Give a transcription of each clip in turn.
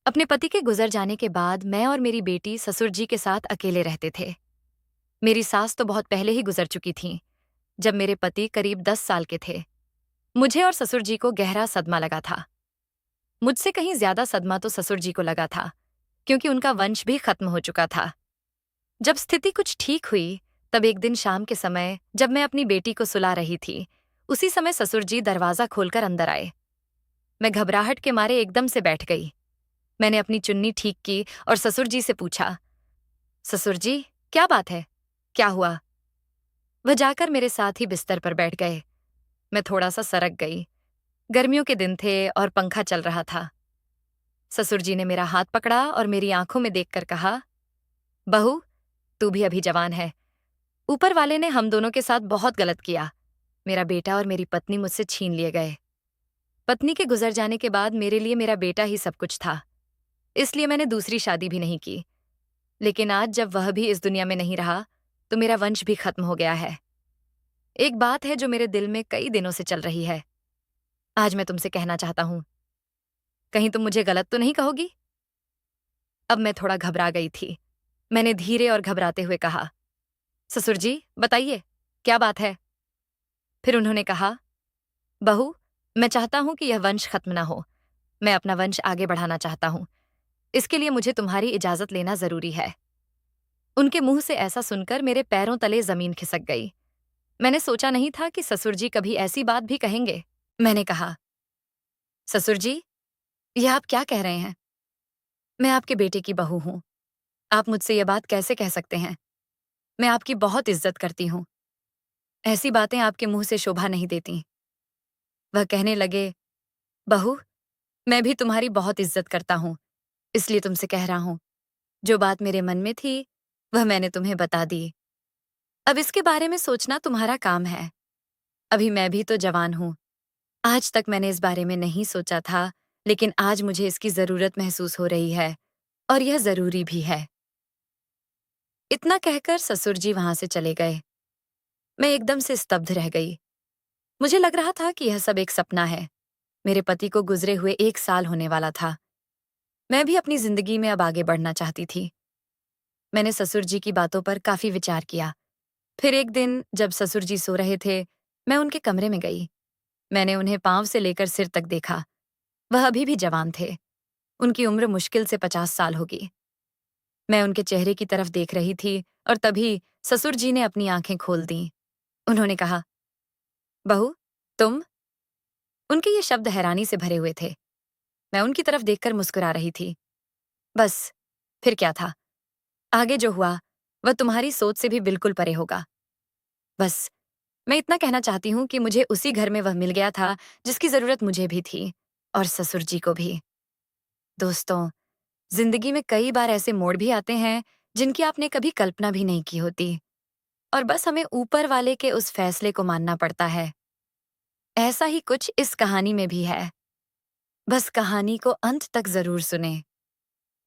अपने पति के गुजर जाने के बाद मैं और मेरी बेटी ससुर जी के साथ अकेले रहते थे। मेरी सास तो बहुत पहले ही गुजर चुकी थीं, जब मेरे पति करीब 10 साल के थे। मुझे और ससुर जी को गहरा सदमा लगा था। मुझसे कहीं ज्यादा सदमा तो ससुर जी को लगा था, क्योंकि उनका वंश भी खत्म हो चुका था। जब स्थिति कुछ ठीक हुई, तब एक दिन शाम के समय जब मैं अपनी बेटी को सुला रही थी, उसी समय ससुर जी दरवाजा खोलकर अंदर आए। मैं घबराहट के मारे एकदम से बैठ गई। मैंने अपनी चुन्नी ठीक की और ससुर जी से पूछा, ससुर जी, क्या बात है? क्या हुआ? वह जाकर मेरे साथ ही बिस्तर पर बैठ गए। मैं थोड़ा सा सरक गई। गर्मियों के दिन थे और पंखा चल रहा था। ससुर जी ने मेरा हाथ पकड़ा और मेरी आंखों में देखकर कहा, बहू, तू भी अभी जवान है। ऊपर वाले ने हम दोनों के साथ बहुत गलत किया। मेरा बेटा और मेरी पत्नी मुझसे छीन लिए गए। पत्नी के गुजर जाने के बाद मेरे लिए मेरा बेटा ही सब कुछ था, इसलिए मैंने दूसरी शादी भी नहीं की। लेकिन आज जब वह भी इस दुनिया में नहीं रहा, तो मेरा वंश भी खत्म हो गया है। एक बात है जो मेरे दिल में कई दिनों से चल रही है। आज मैं तुमसे कहना चाहता हूं। कहीं तुम मुझे गलत तो नहीं कहोगी? अब मैं थोड़ा घबरा गई थी। मैंने धीरे और घबराते हुए कहा, ससुर जी, बताइए, क्या बात है? फिर उन्होंने कहा, बहू, मैं चाहता हूं कि यह वंश खत्म ना हो। मैं अपना वंश आगे बढ़ाना चाहता हूं। इसके लिए मुझे तुम्हारी इजाजत लेना जरूरी है। उनके मुंह से ऐसा सुनकर मेरे पैरों तले जमीन खिसक गई। मैंने सोचा नहीं था कि ससुर जी कभी ऐसी बात भी कहेंगे। मैंने कहा, ससुर जी, यह आप क्या कह रहे हैं? मैं आपके बेटे की बहू हूं। आप मुझसे यह बात कैसे कह सकते हैं? मैं आपकी बहुत इज्जत करती हूं। ऐसी बातें आपके मुंह से शोभा नहीं देती। वह कहने लगे, बहू, मैं भी तुम्हारी बहुत इज्जत करता हूं, इसलिए तुमसे कह रहा हूं। जो बात मेरे मन में थी, वह मैंने तुम्हें बता दी। अब इसके बारे में सोचना तुम्हारा काम है। अभी मैं भी तो जवान हूं। आज तक मैंने इस बारे में नहीं सोचा था, लेकिन आज मुझे इसकी जरूरत महसूस हो रही है, और यह जरूरी भी है। इतना कहकर ससुर जी वहां से चले गए। मैं एकदम से स्तब्ध रह गई। मुझे लग रहा था कि यह सब एक सपना है। मेरे पति को गुजरे हुए 1 साल होने वाला था। मैं भी अपनी जिंदगी में अब आगे बढ़ना चाहती थी। मैंने ससुर जी की बातों पर काफी विचार किया। फिर एक दिन जब ससुर जी सो रहे थे, मैं उनके कमरे में गई। मैंने उन्हें पांव से लेकर सिर तक देखा। वह अभी भी जवान थे। उनकी उम्र मुश्किल से 50 साल होगी। मैं उनके चेहरे की तरफ देख रही थी और तभी ससुर जी ने अपनी आंखें खोल दी। उन्होंने कहा, बहू, तुम? उनके ये शब्द हैरानी से भरे हुए थे। मैं उनकी तरफ देखकर मुस्कुरा रही थी। बस, फिर क्या था? आगे जो हुआ, वह तुम्हारी सोच से भी बिल्कुल परे होगा। बस, मैं इतना कहना चाहती हूँ कि मुझे उसी घर में वह मिल गया था जिसकी जरूरत मुझे भी थी, और ससुर जी को भी। दोस्तों, जिंदगी में कई बार ऐसे मोड़ भी आते हैं जिनकी आपने कभी कल्पना भी नहीं की होती, और बस हमें ऊपर वाले के उस फैसले को मानना पड़ता है। ऐसा ही कुछ इस कहानी में भी है। बस कहानी को अंत तक जरूर सुने।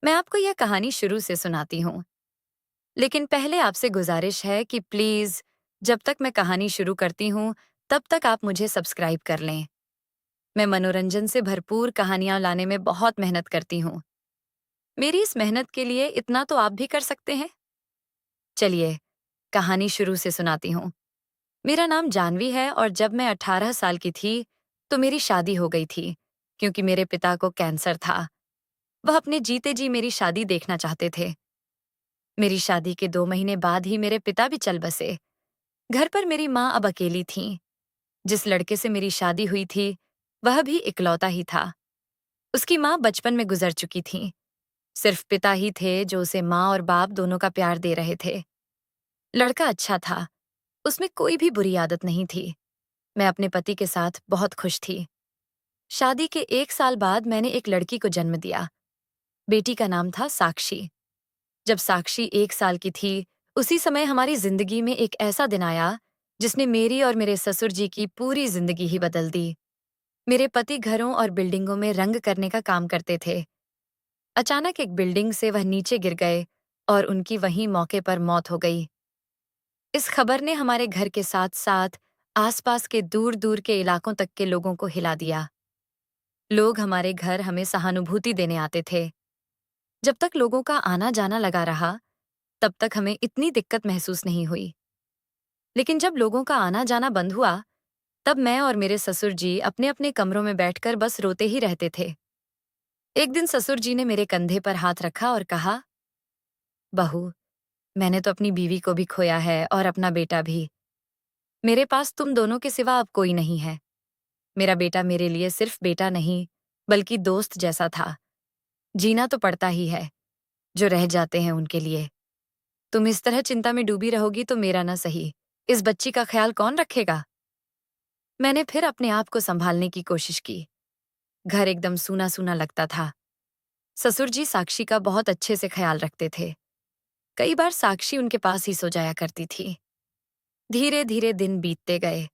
मैं आपको यह कहानी शुरू से सुनाती हूँ, लेकिन पहले आपसे गुजारिश है कि प्लीज, जब तक मैं कहानी शुरू करती हूँ, तब तक आप मुझे सब्सक्राइब कर लें। मैं मनोरंजन से भरपूर कहानियां लाने में बहुत मेहनत करती हूँ। मेरी इस मेहनत के लिए इतना तो आप भी कर सकते हैं। चलिए, कहानी शुरू से सुनाती हूँ। मेरा नाम जानवी है, और जब मैं 18 साल की थी, तो मेरी शादी हो गई थी, क्योंकि मेरे पिता को कैंसर था। वह अपने जीते जी मेरी शादी देखना चाहते थे। मेरी शादी के 2 महीने बाद ही मेरे पिता भी चल बसे। घर पर मेरी माँ अब अकेली थीं। जिस लड़के से मेरी शादी हुई थी, वह भी इकलौता ही था। उसकी माँ बचपन में गुजर चुकी थी। सिर्फ पिता ही थे जो उसे माँ और बाप दोनों का प्यार दे रहे थे। लड़का अच्छा था। उसमें कोई भी बुरी आदत नहीं थी। मैं अपने पति के साथ बहुत खुश थी। शादी के 1 साल बाद मैंने एक लड़की को जन्म दिया। बेटी का नाम था साक्षी। जब साक्षी 1 साल की थी, उसी समय हमारी जिंदगी में एक ऐसा दिन आया जिसने मेरी और मेरे ससुर जी की पूरी जिंदगी ही बदल दी। मेरे पति घरों और बिल्डिंगों में रंग करने का काम करते थे। अचानक एक बिल्डिंग से वह नीचे गिर गए और उनकी वहीं मौके पर मौत हो गई। इस खबर ने हमारे घर के साथ साथ आसपास के दूर दूर के इलाकों तक के लोगों को हिला दिया। लोग हमारे घर हमें सहानुभूति देने आते थे। जब तक लोगों का आना जाना लगा रहा, तब तक हमें इतनी दिक्कत महसूस नहीं हुई। लेकिन जब लोगों का आना जाना बंद हुआ, तब मैं और मेरे ससुर जी अपने अपने कमरों में बैठकर बस रोते ही रहते थे। एक दिन ससुर जी ने मेरे कंधे पर हाथ रखा और कहा, बहू, मैंने तो अपनी बीवी को भी खोया है और अपना बेटा भी। मेरे पास तुम दोनों के सिवा अब कोई नहीं है। मेरा बेटा मेरे लिए सिर्फ बेटा नहीं, बल्कि दोस्त जैसा था। जीना तो पड़ता ही है, जो रह जाते हैं उनके लिए। तुम इस तरह चिंता में डूबी रहोगी तो मेरा ना सही, इस बच्ची का ख्याल कौन रखेगा? मैंने फिर अपने आप को संभालने की कोशिश की। घर एकदम सूना सूना लगता था। ससुर जी साक्षी का बहुत अच्छे से ख्याल रखते थे। कई बार साक्षी उनके पास ही सो जाया करती थी। धीरे धीरे दिन बीतते गए।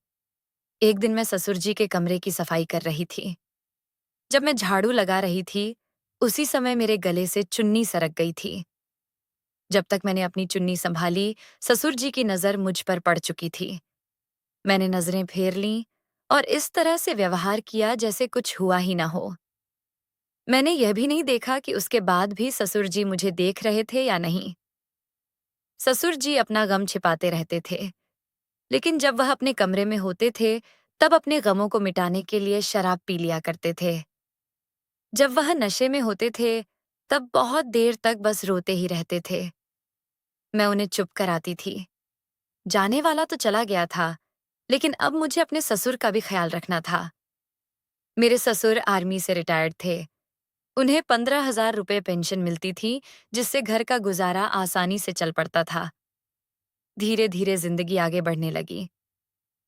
एक दिन मैं ससुर जी के कमरे की सफाई कर रही थी। जब मैं झाड़ू लगा रही थी, उसी समय मेरे गले से चुन्नी सरक गई थी। जब तक मैंने अपनी चुन्नी संभाली, ससुर जी की नजर मुझ पर पड़ चुकी थी। मैंने नजरें फेर लीं और इस तरह से व्यवहार किया जैसे कुछ हुआ ही ना हो। मैंने यह भी नहीं देखा कि उसके बाद भी ससुर जी मुझे देख रहे थे या नहीं। ससुर जी अपना गम छिपाते रहते थे, लेकिन जब वह अपने कमरे में होते थे, तब अपने गमों को मिटाने के लिए शराब पी लिया करते थे। जब वह नशे में होते थे, तब बहुत देर तक बस रोते ही रहते थे। मैं उन्हें चुप कराती थी। जाने वाला तो चला गया था, लेकिन अब मुझे अपने ससुर का भी ख्याल रखना था। मेरे ससुर आर्मी से रिटायर्ड थे। उन्हें 15,000 रुपए पेंशन मिलती थी, जिससे घर का गुजारा आसानी से चल पड़ता था। धीरे धीरे जिंदगी आगे बढ़ने लगी।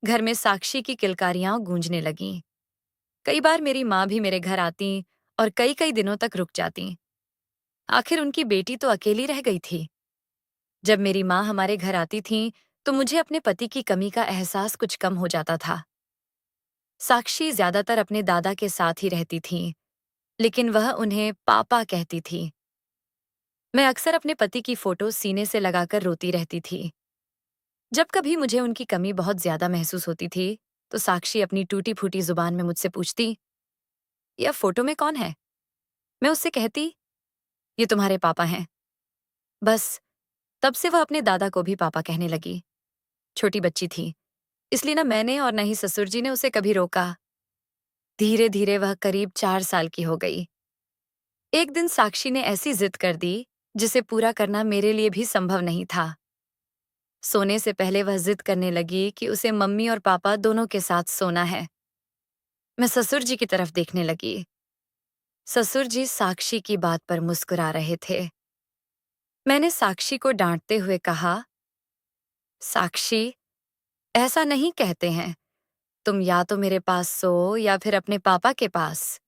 घर में साक्षी की किलकारियां गूंजने लगीं। कई बार मेरी माँ भी मेरे घर आती और कई कई दिनों तक रुक जाती। आखिर उनकी बेटी तो अकेली रह गई थी। जब मेरी माँ हमारे घर आती थीं, तो मुझे अपने पति की कमी का एहसास कुछ कम हो जाता था। साक्षी ज्यादातर अपने दादा के साथ ही रहती थीं, लेकिन वह उन्हें पापा कहती थी। मैं अक्सर अपने पति की फोटो सीने से लगाकर रोती रहती थी। जब कभी मुझे उनकी कमी बहुत ज्यादा महसूस होती थी, तो साक्षी अपनी टूटी फूटी जुबान में मुझसे पूछती, यह फोटो में कौन है? मैं उससे कहती, ये तुम्हारे पापा हैं। बस तब से वह अपने दादा को भी पापा कहने लगी। छोटी बच्ची थी, इसलिए न मैंने और न ही ससुर जी ने उसे कभी रोका। धीरे धीरे वह करीब 4 साल की हो गई। एक दिन साक्षी ने ऐसी जिद कर दी, जिसे पूरा करना मेरे लिए भी संभव नहीं था। सोने से पहले वह जिद करने लगी कि उसे मम्मी और पापा दोनों के साथ सोना है। मैं ससुर जी की तरफ देखने लगी। ससुर जी साक्षी की बात पर मुस्कुरा रहे थे। मैंने साक्षी को डांटते हुए कहा, साक्षी, ऐसा नहीं कहते हैं। तुम या तो मेरे पास सो या फिर अपने पापा के पास।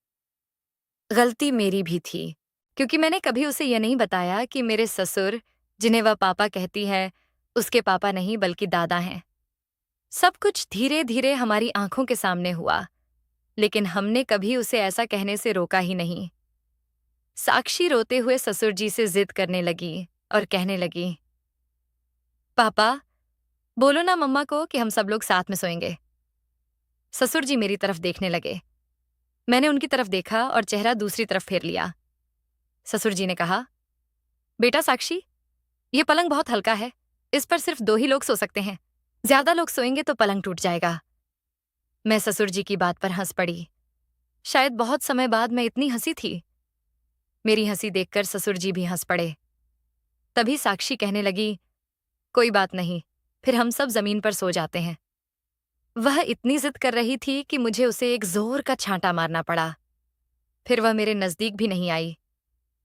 गलती मेरी भी थी, क्योंकि मैंने कभी उसे यह नहीं बताया कि मेरे ससुर, जिन्हें वह पापा कहती है, उसके पापा नहीं बल्कि दादा हैं। सब कुछ धीरे धीरे हमारी आंखों के सामने हुआ, लेकिन हमने कभी उसे ऐसा कहने से रोका ही नहीं। साक्षी रोते हुए ससुर जी से जिद करने लगी और कहने लगी, पापा, बोलो ना मम्मा को कि हम सब लोग साथ में सोएंगे। ससुर जी मेरी तरफ देखने लगे। मैंने उनकी तरफ देखा और चेहरा दूसरी तरफ फेर लिया। ससुर जी ने कहा, बेटा साक्षी, ये पलंग बहुत हल्का है, इस पर सिर्फ 2 ही लोग सो सकते हैं। ज्यादा लोग सोएंगे तो पलंग टूट जाएगा। मैं ससुर जी की बात पर हंस पड़ी। शायद बहुत समय बाद मैं इतनी हंसी थी। मेरी हंसी देखकर ससुर जी भी हंस पड़े। तभी साक्षी कहने लगी, कोई बात नहीं, फिर हम सब जमीन पर सो जाते हैं। वह इतनी जिद कर रही थी कि मुझे उसे एक जोर का छांटा मारना पड़ा। फिर वह मेरे नजदीक भी नहीं आई,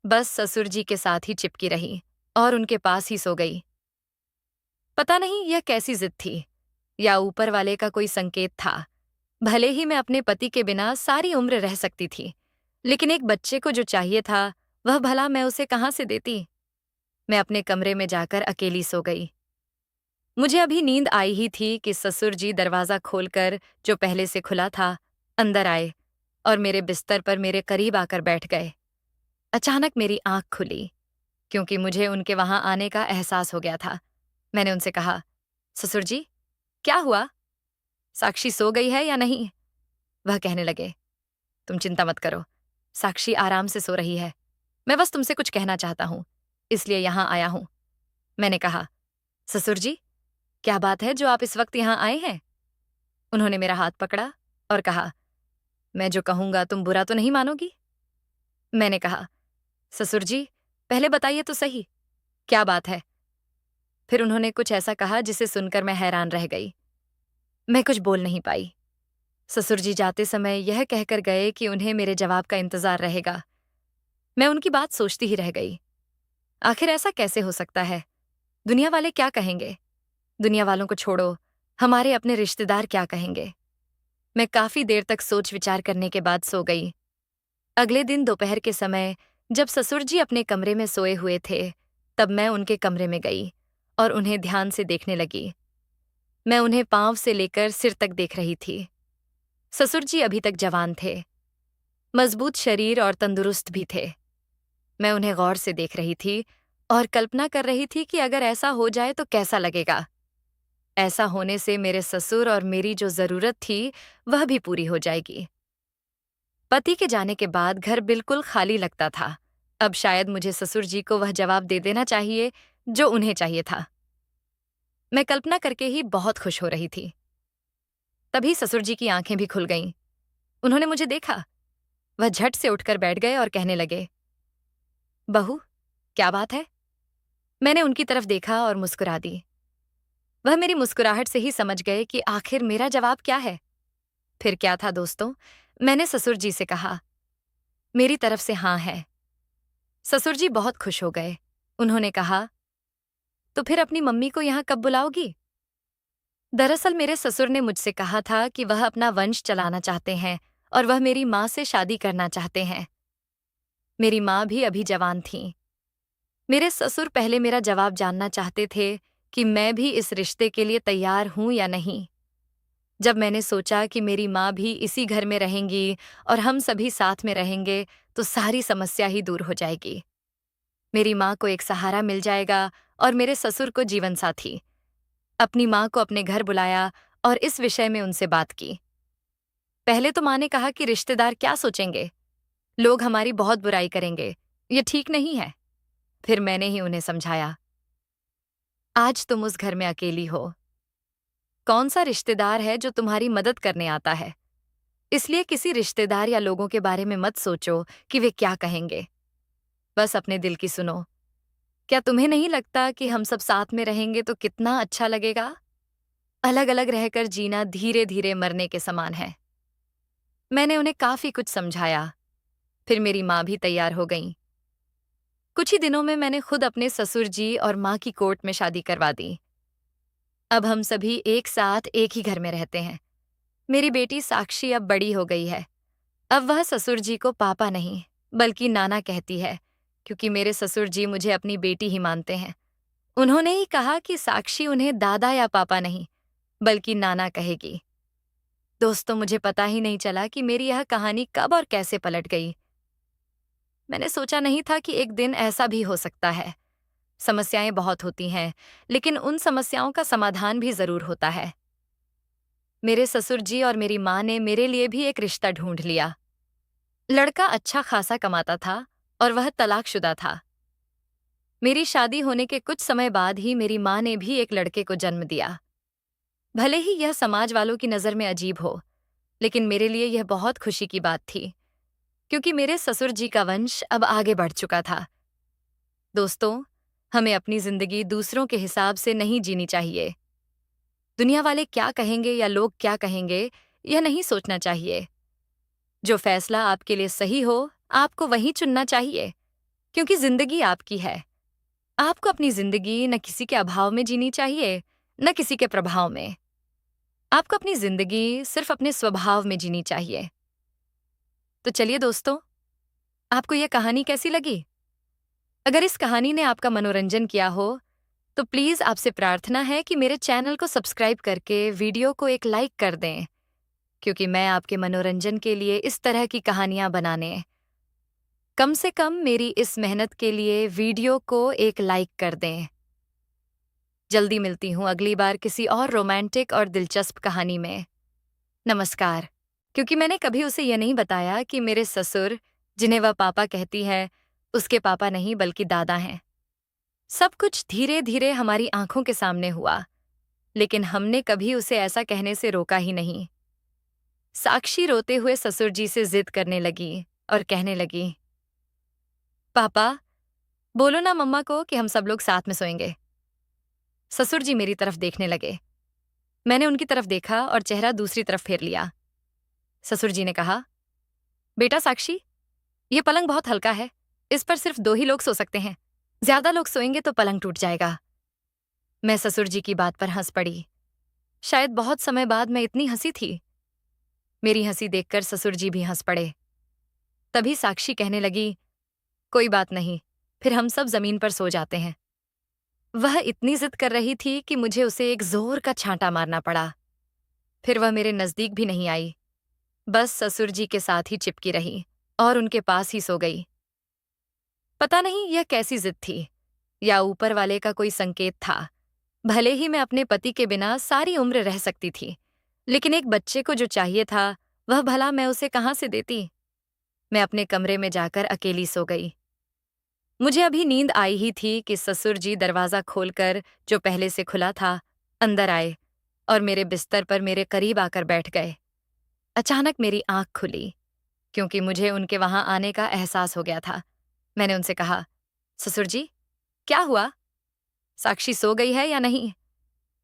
बस ससुर जी के साथ ही चिपकी रही और उनके पास ही सो गई। पता नहीं यह कैसी जिद थी, या ऊपर वाले का कोई संकेत था। भले ही मैं अपने पति के बिना सारी उम्र रह सकती थी, लेकिन एक बच्चे को जो चाहिए था, वह भला मैं उसे कहाँ से देती? मैं अपने कमरे में जाकर अकेली सो गई। मुझे अभी नींद आई ही थी कि ससुर जी दरवाजा खोलकर, जो पहले से खुला था, अंदर आए और मेरे बिस्तर पर मेरे करीब आकर बैठ गए। अचानक मेरी आंख खुली, क्योंकि मुझे उनके वहां आने का एहसास हो गया था। मैंने उनसे कहा, ससुर जी, क्या हुआ? साक्षी सो गई है या नहीं? वह कहने लगे, तुम चिंता मत करो, साक्षी आराम से सो रही है। मैं बस तुमसे कुछ कहना चाहता हूँ, इसलिए यहाँ आया हूँ। मैंने कहा, ससुर जी, क्या बात है जो आप इस वक्त यहाँ आए हैं? उन्होंने मेरा हाथ पकड़ा और कहा, मैं जो कहूँगा तुम बुरा तो नहीं मानोगी? मैंने कहा, ससुर जी, पहले बताइए तो सही, क्या बात है? फिर उन्होंने कुछ ऐसा कहा जिसे सुनकर मैं हैरान रह गई। मैं कुछ बोल नहीं पाई। ससुर जी जाते समय यह कहकर गए कि उन्हें मेरे जवाब का इंतजार रहेगा। मैं उनकी बात सोचती ही रह गई। आखिर ऐसा कैसे हो सकता है? दुनिया वाले क्या कहेंगे? दुनिया वालों को छोड़ो, हमारे अपने रिश्तेदार क्या कहेंगे? मैं काफी देर तक सोच विचार करने के बाद सो गई। अगले दिन दोपहर के समय जब ससुर जी अपने कमरे में सोए हुए थे, तब मैं उनके कमरे में गई और उन्हें ध्यान से देखने लगी। मैं उन्हें पांव से लेकर सिर तक देख रही थी। ससुर जी अभी तक जवान थे, मजबूत शरीर और तंदुरुस्त भी थे। मैं उन्हें गौर से देख रही थी और कल्पना कर रही थी कि अगर ऐसा हो जाए तो कैसा लगेगा। ऐसा होने से मेरे ससुर और मेरी जो जरूरत थी वह भी पूरी हो जाएगी। पति के जाने के बाद घर बिल्कुल खाली लगता था। अब शायद मुझे ससुर जी को वह जवाब दे देना चाहिए जो उन्हें चाहिए था। मैं कल्पना करके ही बहुत खुश हो रही थी। तभी ससुर जी की आंखें भी खुल गईं। उन्होंने मुझे देखा। वह झट से उठकर बैठ गए और कहने लगे, बहू, क्या बात है? मैंने उनकी तरफ देखा और मुस्कुरा दी। वह मेरी मुस्कुराहट से ही समझ गए कि आखिर मेरा जवाब क्या है। फिर क्या था दोस्तों, मैंने ससुर जी से कहा, मेरी तरफ से हाँ है। ससुर जी बहुत खुश हो गए। उन्होंने कहा, तो फिर अपनी मम्मी को यहाँ कब बुलाओगी? दरअसल मेरे ससुर ने मुझसे कहा था कि वह अपना वंश चलाना चाहते हैं और वह मेरी माँ से शादी करना चाहते हैं। मेरी माँ भी अभी जवान थीं। मेरे ससुर पहले मेरा जवाब जानना चाहते थे कि मैं भी इस रिश्ते के लिए तैयार हूं या नहीं। जब मैंने सोचा कि मेरी माँ भी इसी घर में रहेंगी और हम सभी साथ में रहेंगे, तो सारी समस्या ही दूर हो जाएगी। मेरी माँ को एक सहारा मिल जाएगा और मेरे ससुर को जीवन साथी। अपनी माँ को अपने घर बुलाया और इस विषय में उनसे बात की। पहले तो माँ ने कहा कि रिश्तेदार क्या सोचेंगे, लोग हमारी बहुत बुराई करेंगे, ये ठीक नहीं है। फिर मैंने ही उन्हें समझाया, आज तुम उस घर में अकेली हो। कौन सा रिश्तेदार है जो तुम्हारी मदद करने आता है? इसलिए किसी रिश्तेदार या लोगों के बारे में मत सोचो कि वे क्या कहेंगे। बस अपने दिल की सुनो। क्या तुम्हें नहीं लगता कि हम सब साथ में रहेंगे तो कितना अच्छा लगेगा? अलग अलग रहकर जीना धीरे धीरे मरने के समान है। मैंने उन्हें काफी कुछ समझाया। फिर मेरी माँ भी तैयार हो गईं। कुछ ही दिनों में मैंने खुद अपने ससुर जी और माँ की कोर्ट में शादी करवा दी। अब हम सभी एक साथ एक ही घर में रहते हैं। मेरी बेटी साक्षी अब बड़ी हो गई है। अब वह ससुर जी को पापा नहीं, बल्कि नाना कहती है, क्योंकि मेरे ससुर जी मुझे अपनी बेटी ही मानते हैं। उन्होंने ही कहा कि साक्षी उन्हें दादा या पापा नहीं, बल्कि नाना कहेगी। दोस्तों, मुझे पता ही नहीं चला कि मेरी यह कहानी कब और कैसे पलट गई। मैंने सोचा नहीं था कि एक दिन ऐसा भी हो सकता है। समस्याएं बहुत होती हैं, लेकिन उन समस्याओं का समाधान भी जरूर होता है। मेरे ससुर जी और मेरी माँ ने मेरे लिए भी एक रिश्ता ढूंढ लिया। लड़का अच्छा खासा कमाता था और वह तलाकशुदा था। मेरी शादी होने के कुछ समय बाद ही मेरी माँ ने भी एक लड़के को जन्म दिया। भले ही यह समाज वालों की नज़र में अजीब हो, लेकिन मेरे लिए यह बहुत खुशी की बात थी, क्योंकि मेरे ससुर जी का वंश अब आगे बढ़ चुका था। दोस्तों, हमें अपनी जिंदगी दूसरों के हिसाब से नहीं जीनी चाहिए। दुनिया वाले क्या कहेंगे या लोग क्या कहेंगे, यह नहीं सोचना चाहिए। जो फैसला आपके लिए सही हो, आपको वही चुनना चाहिए, क्योंकि जिंदगी आपकी है। आपको अपनी जिंदगी न किसी के अभाव में जीनी चाहिए, न किसी के प्रभाव में। आपको अपनी जिंदगी सिर्फ अपने स्वभाव में जीनी चाहिए। तो चलिए दोस्तों, आपको यह कहानी कैसी लगी? अगर इस कहानी ने आपका मनोरंजन किया हो, तो प्लीज आपसे प्रार्थना है कि मेरे चैनल को सब्सक्राइब करके वीडियो को एक लाइक कर दें, क्योंकि मैं आपके मनोरंजन के लिए इस तरह की कहानियां बनाने, कम से कम मेरी इस मेहनत के लिए वीडियो को एक लाइक कर दें। जल्दी मिलती हूँ अगली बार किसी और रोमांटिक और दिलचस्प कहानी में। नमस्कार। क्योंकि मैंने कभी उसे यह नहीं बताया कि मेरे ससुर, जिन्हें वह पापा कहती है, उसके पापा नहीं बल्कि दादा हैं। सब कुछ धीरे धीरे हमारी आंखों के सामने हुआ, लेकिन हमने कभी उसे ऐसा कहने से रोका ही नहीं। साक्षी रोते हुए ससुर जी से जिद करने लगी और कहने लगी, पापा, बोलो ना मम्मा को कि हम सब लोग साथ में सोएंगे। ससुर जी मेरी तरफ देखने लगे। मैंने उनकी तरफ देखा और चेहरा दूसरी तरफ फेर लिया। ससुर जी ने कहा, बेटा साक्षी, ये पलंग बहुत हल्का है, इस पर सिर्फ 2 ही लोग सो सकते हैं। ज्यादा लोग सोएंगे तो पलंग टूट जाएगा। मैं ससुर जी की बात पर हंस पड़ी। शायद बहुत समय बाद मैं इतनी हंसी थी। मेरी हंसी देखकर ससुर जी भी हंस पड़े। तभी साक्षी कहने लगी, कोई बात नहीं, फिर हम सब जमीन पर सो जाते हैं। वह इतनी जिद कर रही थी कि मुझे उसे एक जोर का छांटा मारना पड़ा। फिर वह मेरे नजदीक भी नहीं आई, बस ससुर जी के साथ ही चिपकी रही और उनके पास ही सो गई। पता नहीं यह कैसी जिद थी, या ऊपर वाले का कोई संकेत था। भले ही मैं अपने पति के बिना सारी उम्र रह सकती थी, लेकिन एक बच्चे को जो चाहिए था, वह भला मैं उसे कहाँ से देती। मैं अपने कमरे में जाकर अकेली सो गई। मुझे अभी नींद आई ही थी कि ससुर जी दरवाजा खोलकर, जो पहले से खुला था, अंदर आए और मेरे बिस्तर पर मेरे करीब आकर बैठ गए। अचानक मेरी आंख खुली, क्योंकि मुझे उनके वहां आने का एहसास हो गया था। मैंने उनसे कहा, ससुर जी, क्या हुआ? साक्षी सो गई है या नहीं?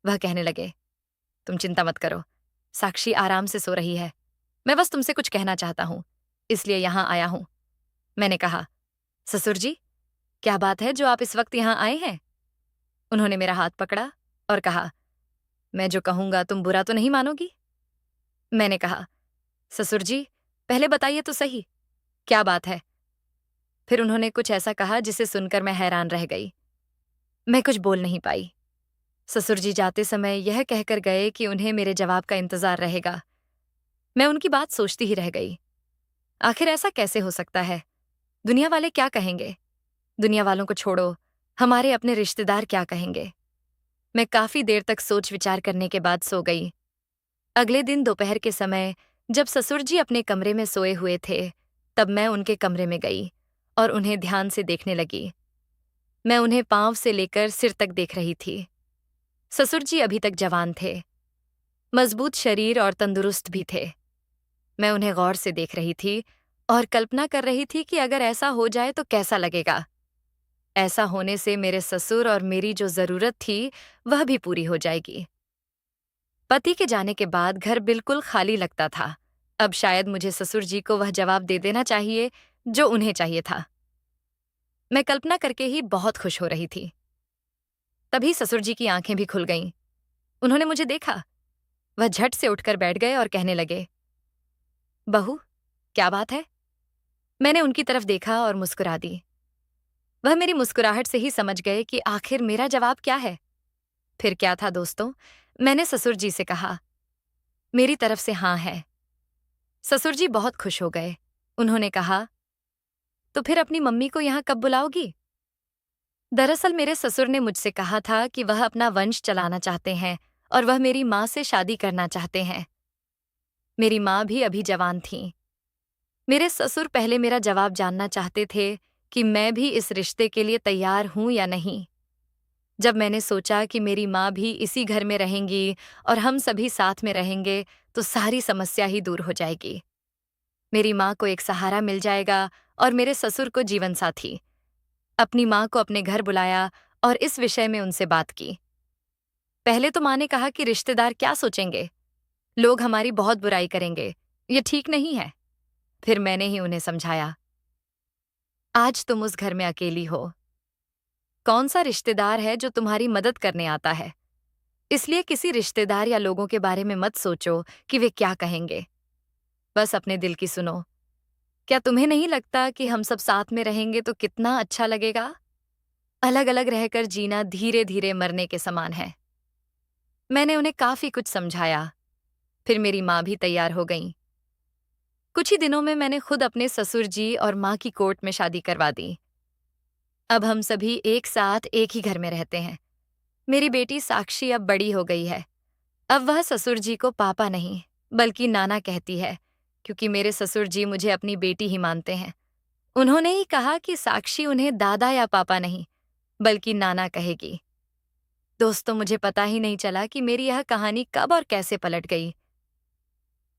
वह कहने लगे, तुम चिंता मत करो, साक्षी आराम से सो रही है। मैं बस तुमसे कुछ कहना चाहता हूं, इसलिए यहां आया हूं। मैंने कहा, ससुर जी, क्या बात है जो आप इस वक्त यहां आए हैं? उन्होंने मेरा हाथ पकड़ा और कहा, मैं जो कहूंगा तुम बुरा तो नहीं मानोगी? मैंने कहा, ससुर जी, पहले बताइए तो सही, क्या बात है? फिर उन्होंने कुछ ऐसा कहा जिसे सुनकर मैं हैरान रह गई। मैं कुछ बोल नहीं पाई। ससुर जी जाते समय यह कहकर गए कि उन्हें मेरे जवाब का इंतजार रहेगा। मैं उनकी बात सोचती ही रह गई। आखिर ऐसा कैसे हो सकता है? दुनिया वाले क्या कहेंगे? दुनिया वालों को छोड़ो, हमारे अपने रिश्तेदार क्या कहेंगे? मैं काफी देर तक सोच विचार करने के बाद सो गई। अगले दिन दोपहर के समय, जब ससुर जी अपने कमरे में सोए हुए थे, तब मैं उनके कमरे में गई और उन्हें ध्यान से देखने लगी। मैं उन्हें पांव से लेकर सिर तक देख रही थी। ससुर जी अभी तक जवान थे, मजबूत शरीर और तंदुरुस्त भी थे। मैं उन्हें गौर से देख रही थी और कल्पना कर रही थी कि अगर ऐसा हो जाए तो कैसा लगेगा। ऐसा होने से मेरे ससुर और मेरी जो जरूरत थी, वह भी पूरी हो जाएगी। पति के जाने के बाद घर बिल्कुल खाली लगता था। अब शायद मुझे ससुर जी को वह जवाब दे देना चाहिए जो उन्हें चाहिए था। मैं कल्पना करके ही बहुत खुश हो रही थी। तभी ससुर जी की आंखें भी खुल गईं। उन्होंने मुझे देखा। वह झट से उठकर बैठ गए और कहने लगे, बहू, क्या बात है? मैंने उनकी तरफ देखा और मुस्कुरा दी। वह मेरी मुस्कुराहट से ही समझ गए कि आखिर मेरा जवाब क्या है। फिर क्या था दोस्तों, मैंने ससुर जी से कहा, मेरी तरफ से हाँ है। ससुर जी बहुत खुश हो गए। उन्होंने कहा, तो फिर अपनी मम्मी को यहाँ कब बुलाओगी? दरअसल मेरे ससुर ने मुझसे कहा था कि वह अपना वंश चलाना चाहते हैं और वह मेरी माँ से शादी करना चाहते हैं। मेरी माँ भी अभी जवान थीं। मेरे ससुर पहले मेरा जवाब जानना चाहते थे कि मैं भी इस रिश्ते के लिए तैयार हूं या नहीं। जब मैंने सोचा कि मेरी माँ भी इसी घर में रहेंगी और हम सभी साथ में रहेंगे, तो सारी समस्या ही दूर हो जाएगी। मेरी माँ को एक सहारा मिल जाएगा और मेरे ससुर को जीवन साथी। अपनी माँ को अपने घर बुलाया और इस विषय में उनसे बात की। पहले तो माँ ने कहा कि रिश्तेदार क्या सोचेंगे, लोग हमारी बहुत बुराई करेंगे, ये ठीक नहीं है। फिर मैंने ही उन्हें समझाया, आज तुम उस घर में अकेली हो। कौन सा रिश्तेदार है जो तुम्हारी मदद करने आता है? इसलिए किसी रिश्तेदार या लोगों के बारे में मत सोचो कि वे क्या कहेंगे। बस अपने दिल की सुनो। क्या तुम्हें नहीं लगता कि हम सब साथ में रहेंगे तो कितना अच्छा लगेगा? अलग अलग रहकर जीना धीरे धीरे मरने के समान है। मैंने उन्हें काफी कुछ समझाया। फिर मेरी माँ भी तैयार हो गईं। कुछ ही दिनों में मैंने खुद अपने ससुर जी और माँ की कोर्ट में शादी करवा दी। अब हम सभी एक साथ एक ही घर में रहते हैं। मेरी बेटी साक्षी अब बड़ी हो गई है। अब वह ससुर जी को पापा नहीं, बल्कि नाना कहती है, क्योंकि मेरे ससुर जी मुझे अपनी बेटी ही मानते हैं। उन्होंने ही कहा कि साक्षी उन्हें दादा या पापा नहीं, बल्कि नाना कहेगी। दोस्तों, मुझे पता ही नहीं चला कि मेरी यह कहानी कब और कैसे पलट गई।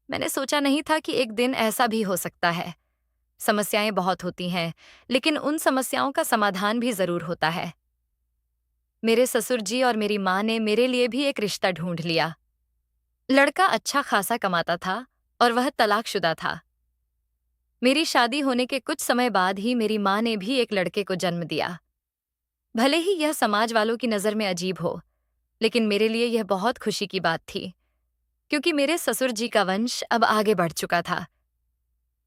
मैंने सोचा नहीं था कि एक दिन ऐसा भी हो सकता है। समस्याएं बहुत होती हैं, लेकिन उन समस्याओं का समाधान भी जरूर होता है। मेरे ससुर जी और मेरी माँ ने मेरे लिए भी एक रिश्ता ढूंढ लिया। लड़का अच्छा खासा कमाता था और वह तलाकशुदा था। मेरी शादी होने के कुछ समय बाद ही मेरी माँ ने भी एक लड़के को जन्म दिया। भले ही यह समाज वालों की नज़र में अजीब हो, लेकिन मेरे लिए यह बहुत खुशी की बात थी, क्योंकि मेरे ससुर जी का वंश अब आगे बढ़ चुका था।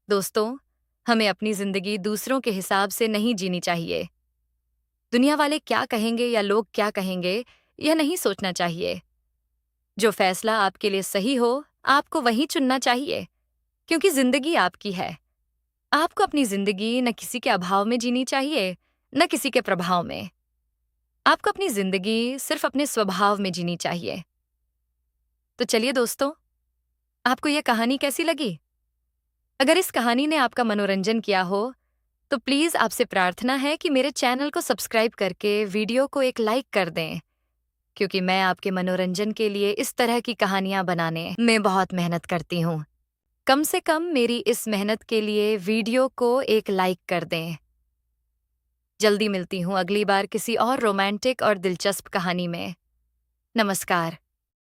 दोस्तों, हमें अपनी जिंदगी दूसरों के हिसाब से नहीं जीनी चाहिए। दुनिया वाले क्या कहेंगे या लोग क्या कहेंगे, यह नहीं सोचना चाहिए। जो फैसला आपके लिए सही हो, आपको वही चुनना चाहिए, क्योंकि जिंदगी आपकी है। आपको अपनी जिंदगी न किसी के अभाव में जीनी चाहिए, न किसी के प्रभाव में। आपको अपनी जिंदगी सिर्फ अपने स्वभाव में जीनी चाहिए। तो चलिए दोस्तों, आपको यह कहानी कैसी लगी? अगर इस कहानी ने आपका मनोरंजन किया हो, तो प्लीज आपसे प्रार्थना है कि मेरे चैनल को सब्सक्राइब करके वीडियो को एक लाइक कर दें, क्योंकि मैं आपके मनोरंजन के लिए इस तरह की कहानियां बनाने में बहुत मेहनत करती हूँ। कम से कम मेरी इस मेहनत के लिए वीडियो को एक लाइक कर दें। जल्दी मिलती हूँ अगली बार किसी और रोमांटिक और दिलचस्प कहानी में। नमस्कार।